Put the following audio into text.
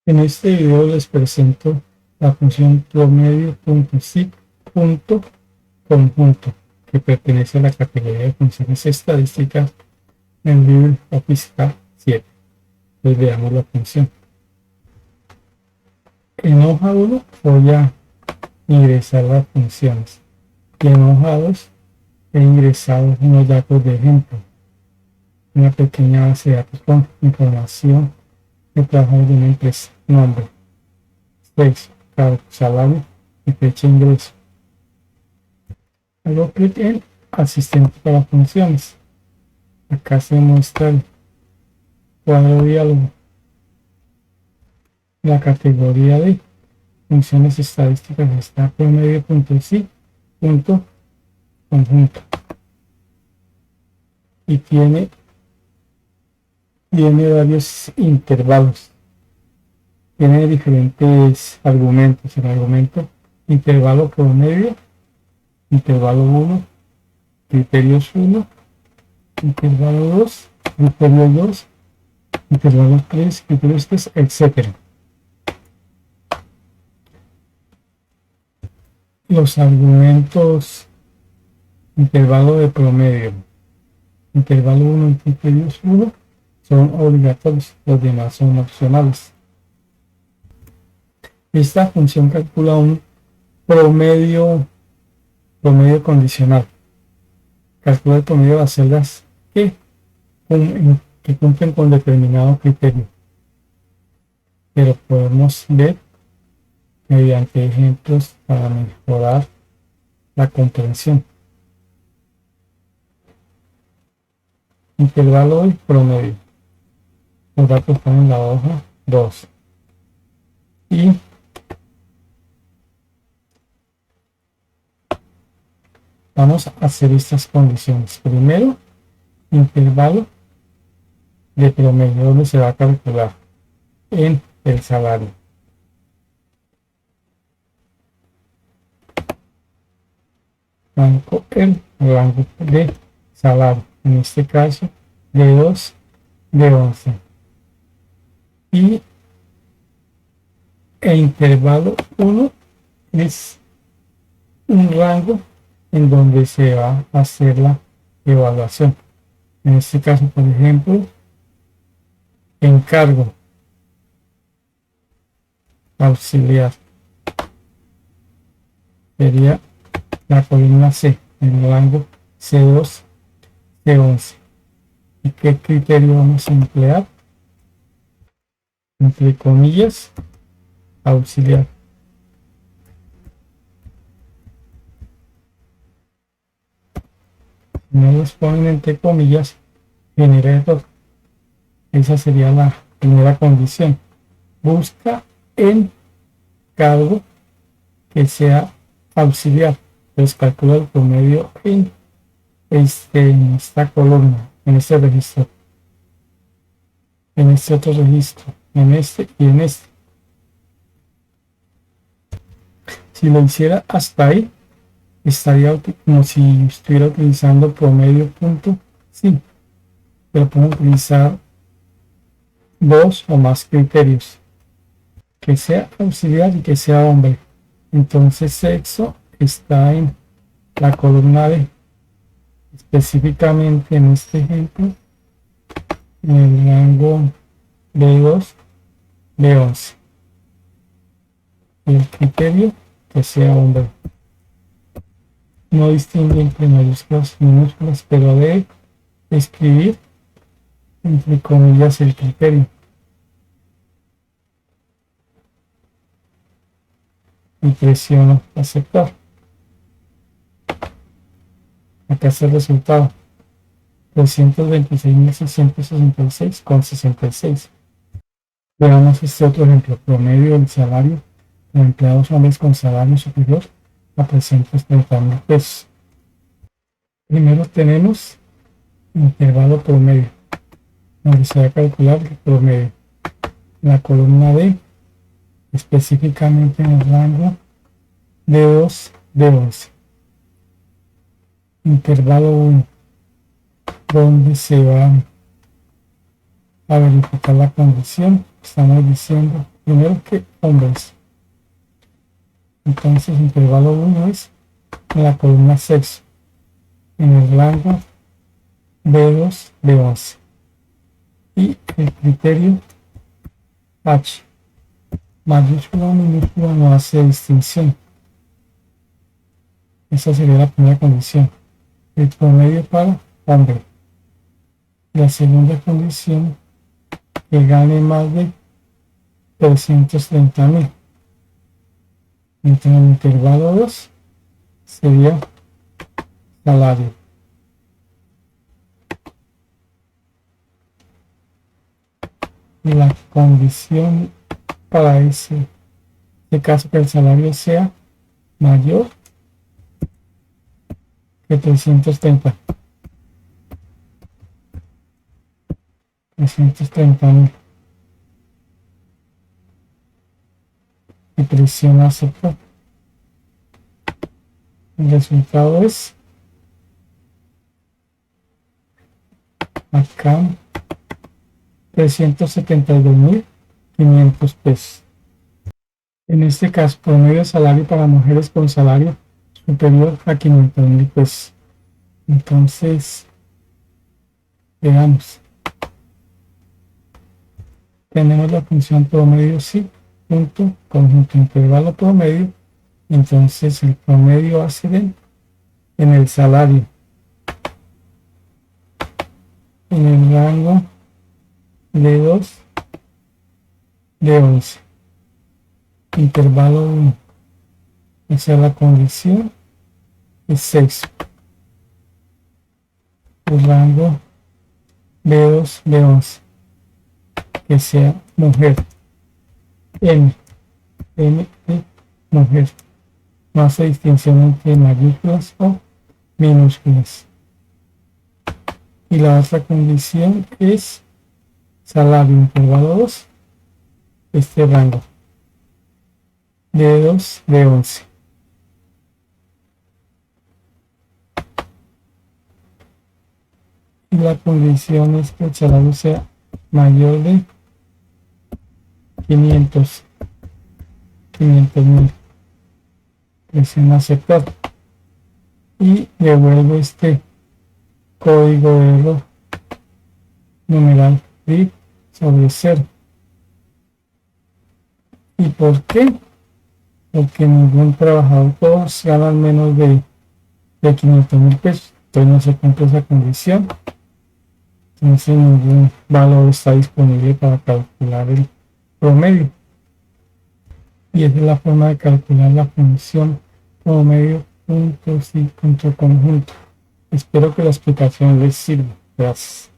En este video les presento la función promedio.sig.conjunto que pertenece a la categoría de funciones estadísticas en LibreOffice Calc 7. Pues veamos la función. En hoja 1 voy a ingresar las funciones y en hoja 2 he ingresado unos datos de ejemplo, una pequeña base de datos con información de trabajo de una empresa, nombre, sexo, cargo, salario y fecha de ingreso. Hago clic en asistente para funciones. Acá se muestra el cuadro de diálogo. La categoría de funciones estadísticas está promedio.sig.conjunto y tiene varios intervalos. Tiene diferentes argumentos. El argumento intervalo promedio, intervalo 1, criterios 1, intervalo 2, criterio 2, intervalo 3, criterios 3, etc. Los argumentos intervalo de promedio, intervalo 1 y criterios 1 son obligatorios, los demás son opcionales. Esta función calcula un promedio condicional. Calcula el promedio de las celdas que cumplen con determinado criterio. Pero podemos ver mediante ejemplos para mejorar la comprensión. Intervalo y promedio. Los datos están en la hoja 2. Y vamos a hacer estas condiciones. Primero, intervalo de promedio, donde se va a calcular en el salario. El rango de salario, en este caso de 2 de 11. Y el intervalo 1 es un rango en donde se va a hacer la evaluación. En este caso, por ejemplo, encargo auxiliar sería la columna C, en el rango C2, C11. ¿Y qué criterio vamos a emplear? Entre comillas, auxiliar. No los ponen entre comillas, genera error. Esa sería la primera condición. Busca en cargo que sea auxiliar. Entonces calcula el promedio en esta columna, en este registro, en este otro registro, en este y en este. Si lo hiciera hasta ahí, estaría como si estuviera utilizando promedio.sí, pero puedo utilizar 2 o más criterios, que sea auxiliar y que sea hombre. Entonces sexo está en la columna B, específicamente en este ejemplo en el rango B2, B11, y el criterio que sea hombre. No distingue entre mayúsculas y minúsculas, pero debe escribir entre comillas el criterio. Y presiono aceptar. Acá está el resultado: 226.666,66. Veamos este otro ejemplo. Promedio del salario de empleados hombres con salario superior a 330.000 pesos. Primero tenemos intervalo promedio, donde se va a calcular el promedio. La columna D, específicamente en el rango de 2 de 11. Intervalo 1, donde se va a verificar la condición. Estamos diciendo primero que hombres. Entonces, intervalo 1 es en la columna sexo, en el rango B2, B11. Y el criterio H, mayúscula o minúscula, no hace distinción. Esa sería la primera condición. El promedio para hombre. La segunda condición, que gane más de 330.000. Entonces, en el intervalo 2 sería salario. La condición para ese caso, que el salario sea mayor que 330.000. Y presiona aceptar. El resultado es acá 372.500 pesos. En este caso, promedio de salario para mujeres con salario superior a 500.000 pesos. Entonces, veamos. Tenemos la función promedio sí, punto, conjunto intervalo promedio. Entonces, el promedio va a ser en el salario, en el rango de 2, de 11. Intervalo 1, o sea, la condición es sexo. El rango B2, B11, que sea mujer. M y mujer. No hace distinción entre mayúsculas o minúsculas. Y la otra condición es salario, intervalo 2, este rango de 2, de 11. Y la condición es que el salario sea mayor de 500.000. Presiona aceptar y devuelvo este código de error, numeral RIP sobre 0. ¿Y por qué? Porque ningún trabajador, todos ganan menos de 500.000 pesos. Entonces no se cumple esa condición. Entonces ningún valor está disponible para calcular el promedio. Y esa es la forma de calcular la función promedio punto sí punto conjunto. Espero que la explicación les sirva. Gracias.